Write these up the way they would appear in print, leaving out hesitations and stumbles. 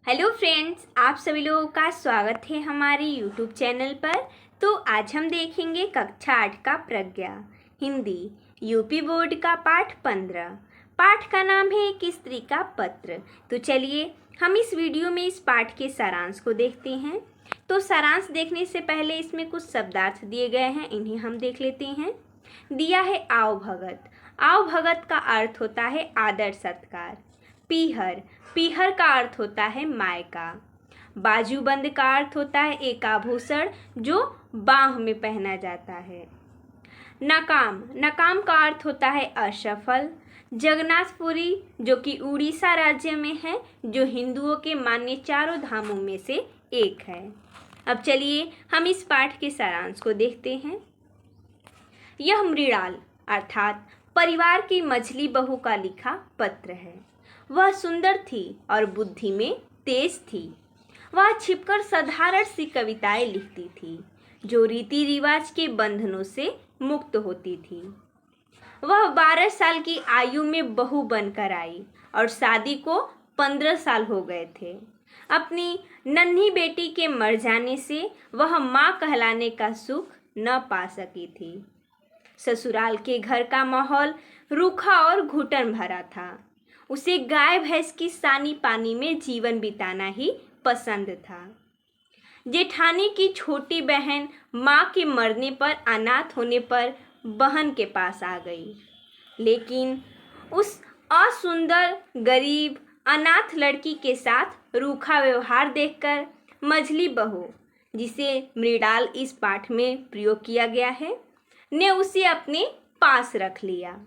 Hello friends, आप सभी लोगों का स्वागत है हमारे यूट्यूब चैनल पर। तो आज हम देखेंगे कक्षा 8 का प्रज्ञा हिंदी यूपी बोर्ड का पाठ 15। पाठ का नाम है एक स्त्री का पत्र। तो चलिए हम इस वीडियो में इस पाठ के सारांश को देखते हैं। तो सारांश देखने से पहले इसमें कुछ शब्दार्थ दिए गए हैं, इन्हें हम देख लेते हैं। दिया है आओ भगत। आओ भगत का अर्थ होता है आदर सत्कार। पीहर, पीहर का अर्थ होता है मायका। बाजूबंद का अर्थ होता है एक आभूषण जो बाह में पहना जाता है। नाकाम, नाकाम का अर्थ होता है असफल। जगन्नाथपुरी जो कि उड़ीसा राज्य में है, जो हिंदुओं के मान्य चारों धामों में से एक है। अब चलिए हम इस पाठ के सारांश को देखते हैं। यह मृणाल अर्थात परिवार की मझली बहू का लिखा पत्र है। वह सुंदर थी और बुद्धि में तेज थी। वह छिपकर साधारण सी कविताएं लिखती थी जो रीति रिवाज के बंधनों से मुक्त होती थी। वह 12 साल की आयु में बहू बनकर आई और शादी को 15 साल हो गए थे। अपनी नन्ही बेटी के मर जाने से वह माँ कहलाने का सुख न पा सकी थी। ससुराल के घर का माहौल रूखा और घुटन भरा था। उसे गाय भैंस की सानी पानी में जीवन बिताना ही पसंद था। जेठानी की छोटी बहन माँ के मरने पर अनाथ होने पर बहन के पास आ गई, लेकिन उस असुंदर गरीब अनाथ लड़की के साथ रूखा व्यवहार देखकर मझली बहू, जिसे मृणाल इस पाठ में प्रयोग किया गया है, ने उसे अपने पास रख लिया।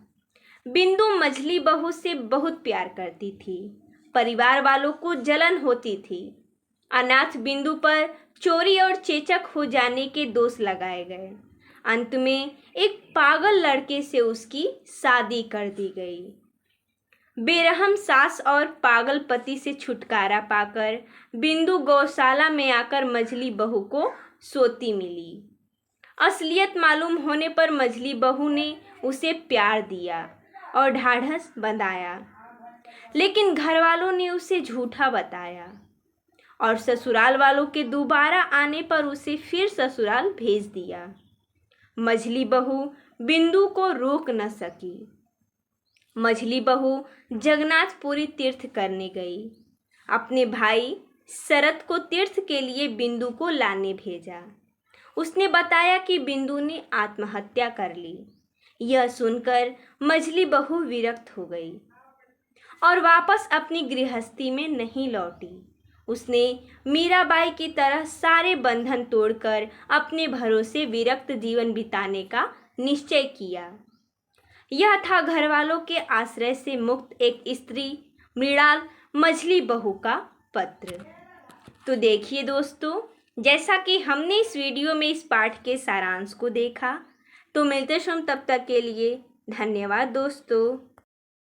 बिंदु मझली बहू से बहुत प्यार करती थी। परिवार वालों को जलन होती थी। अनाथ बिंदु पर चोरी और चेचक हो जाने के दोष लगाए गए। अंत में एक पागल लड़के से उसकी शादी कर दी गई। बेरहम सास और पागल पति से छुटकारा पाकर बिंदु गौशाला में आकर मझली बहू को सोती मिली। असलियत मालूम होने पर मझली बहू ने उसे प्यार दिया और ढाढ़स बंधाया, लेकिन घर वालों ने उसे झूठा बताया और ससुराल वालों के दोबारा आने पर उसे फिर ससुराल भेज दिया। मझली बहू बिंदु को रोक न सकी। मझली बहू जगन्नाथपुरी तीर्थ करने गई। अपने भाई शरत को तीर्थ के लिए बिंदु को लाने भेजा। उसने बताया कि बिंदु ने आत्महत्या कर ली। यह सुनकर मझली बहू विरक्त हो गई और वापस अपनी गृहस्थी में नहीं लौटी। उसने मीराबाई की तरह सारे बंधन तोड़कर अपने भरोसे विरक्त जीवन बिताने का निश्चय किया। यह था घर वालों के आश्रय से मुक्त एक स्त्री मृणाल मझली बहू का पत्र। तो देखिए दोस्तों, जैसा कि हमने इस वीडियो में इस पाठ के सारांश को देखा, तो मिलते हैं तब तक के लिए धन्यवाद दोस्तों।